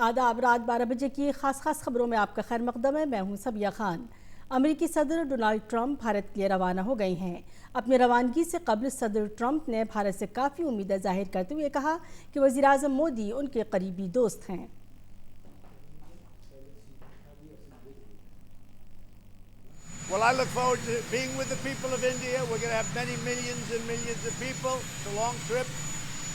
آداب، رات 12 بجے کی خاص خبروں میں آپ کا خیر مقدم ہے۔ میں ہوں سبیہ خان۔ امریکی صدر ڈونالڈ ٹرمپ بھارت کے لیے روانہ ہو گئے ہیں۔ اپنی روانگی سے قبل صدر ٹرمپ نے بھارت سے کافی امیدیں ظاہر کرتے ہوئے کہا کہ وزیراعظم مودی ان کے قریبی دوست ہیں۔ Well, I look forward to being with the people of India. We're going to have many millions and millions of people. It's a long trip,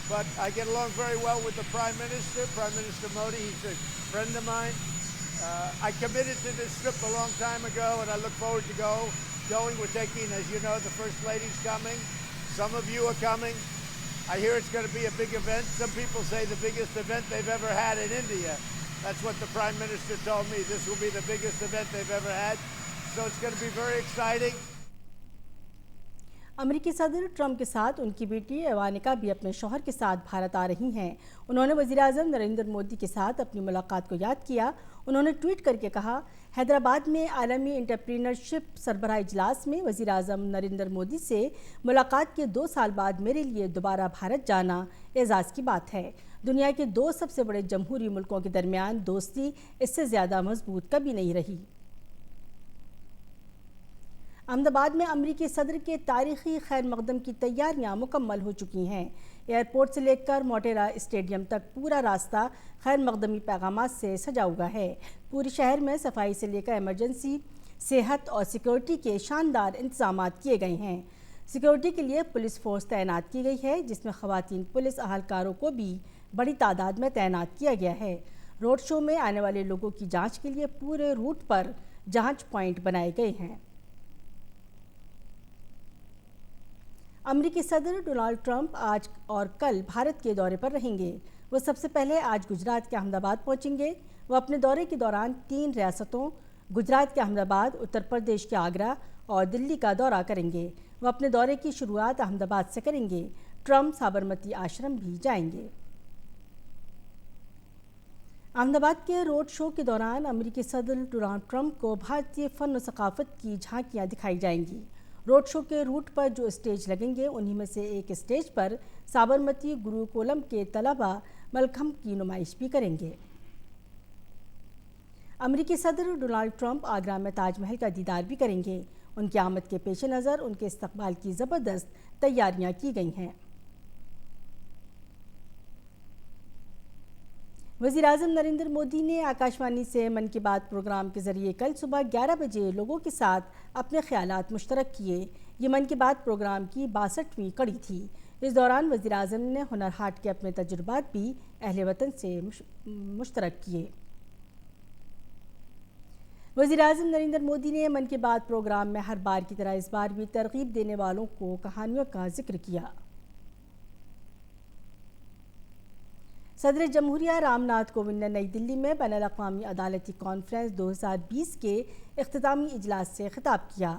but I get along very well with the Prime Minister, Prime Minister Modi. He's a friend of mine. I committed to this trip a long time ago, and I look forward to going. We're taking, as you know, the First Lady's coming. Some of you are coming. I hear it's going to be a big event. Some people say the biggest event they've ever had in India. That's what the Prime Minister told me. This will be the biggest event they've ever had. So it's going to be very exciting. امریکی صدر Trump کے ساتھ ان کی بیٹی Ivanka بھی اپنے شوہر کے ساتھ بھارت آ رہی ہیں۔ انہوں نے وزیراعظم نریندر مودی کے ساتھ اپنی ملاقات کو یاد کیا۔ انہوں نے ٹویٹ کر کے کہا، حیدرآباد میں عالمی انٹرپرینرشپ سربراہ اجلاس میں وزیراعظم نریندر مودی سے ملاقات کے 2 سال بعد میرے لیے دوبارہ بھارت جانا اعزاز کی بات ہے۔ دنیا کے 2 سب سے بڑے جمہوری ملکوں کے درمیان دوستی اس سے زیادہ مضبوط کبھی نہیں رہی۔ احمد آباد میں امریکی صدر کے تاریخی خیر مقدم کی تیاریاں مکمل ہو چکی ہیں۔ ایئرپورٹ سے لے کر موٹیرا اسٹیڈیم تک پورا راستہ خیر مقدمی پیغامات سے سجا ہوا ہے۔ پورے شہر میں صفائی سے لے کر ایمرجنسی، صحت اور سیکورٹی کے شاندار انتظامات کیے گئے ہیں۔ سیکورٹی کے لیے پولیس فورس تعینات کی گئی ہے، جس میں خواتین پولیس اہلکاروں کو بھی بڑی تعداد میں تعینات کیا گیا ہے۔ روڈ شو میں آنے والے لوگوں کی جانچ کے لیے پورے روٹ پر جانچ پوائنٹ بنائے گئے ہیں۔ امریکی صدر ڈونالڈ ٹرمپ آج اور کل بھارت کے دورے پر رہیں گے۔ وہ سب سے پہلے آج گجرات کے احمد آباد پہنچیں گے۔ وہ اپنے دورے کے دوران 3 ریاستوں گجرات کے احمد آباد، اتر پردیش کے آگرہ اور دلی کا دورہ کریں گے۔ وہ اپنے دورے کی شروعات احمد آباد سے کریں گے۔ ٹرمپ سابرمتی آشرم بھی جائیں گے۔ احمد آباد کے روڈ شو کے دوران امریکی صدر ڈونالڈ ٹرمپ کو بھارتی فن و ثقافت کی جھانکیاں دکھائی جائیں گی۔ روڈ شو کے روٹ پر جو اسٹیج لگیں گے، انہی میں سے ایک اسٹیج پر سابرمتی گروکولم کے طلباء ملکھم کی نمائش بھی کریں گے۔ امریکی صدر ڈونالڈ ٹرمپ آگرہ میں تاج محل کا دیدار بھی کریں گے۔ ان کی آمد کے پیش نظر ان کے استقبال کی زبردست تیاریاں کی گئی ہیں۔ وزیراعظم نریندر مودی نے آکاشوانی سے من کی بات پروگرام کے ذریعے کل صبح 11 بجے لوگوں کے ساتھ اپنے خیالات مشترک کیے۔ یہ من کی بات پروگرام کی 62ویں کڑی تھی۔ اس دوران وزیراعظم نے ہنر ہاٹ کے اپنے تجربات بھی اہل وطن سے مشترک کیے۔ وزیراعظم نریندر مودی نے من کی بات پروگرام میں ہر بار کی طرح اس بار بھی ترغیب دینے والوں کو کہانیوں کا ذکر کیا۔ صدر جمہوریہ رام ناتھ کووند نے نئی دلی میں بین الاقوامی عدالتی کانفرنس 2020 کے اختتامی اجلاس سے خطاب کیا۔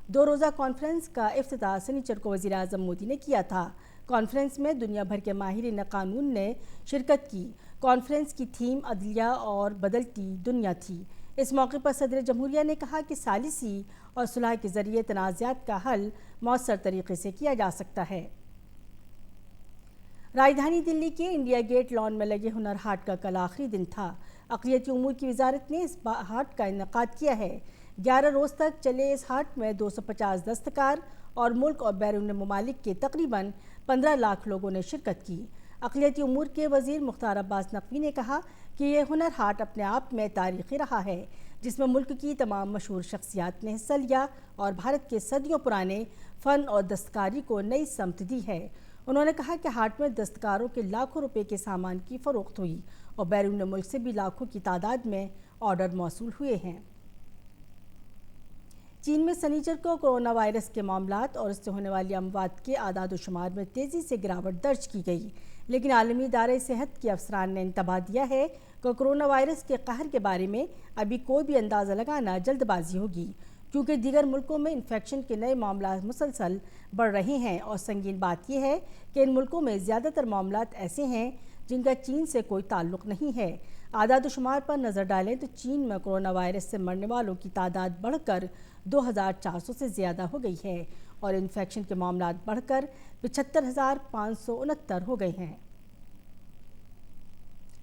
2 روزہ کانفرنس کا افتتاح سنیچر کو وزیراعظم مودی نے کیا تھا۔ کانفرنس میں دنیا بھر کے ماہرین قانون نے شرکت کی۔ کانفرنس کی تھیم عدلیہ اور بدلتی دنیا تھی۔ اس موقع پر صدر جمہوریہ نے کہا کہ ثالثی اور صلح کے ذریعے تنازعات کا حل مؤثر طریقے سے کیا جا سکتا ہے۔ راجدھانی دلی کے انڈیا گیٹ لان میں لگے ہنر ہاٹ کا کل آخری دن تھا۔ اقلیتی امور کی وزارت نے اس ہاٹ کا انعقاد کیا ہے۔ 11 روز تک چلے اس ہاٹ میں 250 دستکار اور ملک اور بیرون ممالک کے تقریباً 15 لاکھ لوگوں نے شرکت کی۔ اقلیتی امور کے وزیر مختار عباس نقوی نے کہا کہ یہ ہنر ہاٹ اپنے آپ میں تاریخی رہا ہے، جس میں ملک کی تمام مشہور شخصیات نے حصہ لیا اور بھارت کے صدیوں پرانے فن اور دستکاری کو نئی سمت دی ہے۔ انہوں نے کہا کہ ہاٹ میں دستکاروں کے لاکھوں روپے کے سامان کی فروخت ہوئی اور بیرون ملک سے بھی لاکھوں کی تعداد میں آرڈر موصول ہوئے ہیں۔ چین میں سنیچر کو کرونا وائرس کے معاملات اور اس سے ہونے والی اموات کے اعداد و شمار میں تیزی سے گراوٹ درج کی گئی، لیکن عالمی ادارے صحت کے افسران نے انتباہ دیا ہے کہ کرونا وائرس کے قہر کے بارے میں ابھی کوئی بھی اندازہ لگانا جلد بازی ہوگی، کیونکہ دیگر ملکوں میں انفیکشن کے نئے معاملات مسلسل بڑھ رہے ہیں اور سنگین بات یہ ہے کہ ان ملکوں میں زیادہ تر معاملات ایسے ہیں جن کا چین سے کوئی تعلق نہیں ہے۔ اعداد و شمار پر نظر ڈالیں تو چین میں کرونا وائرس سے مرنے والوں کی تعداد بڑھ کر 2400 سے زیادہ ہو گئی ہے اور انفیکشن کے معاملات بڑھ کر 75,569 ہو گئے ہیں۔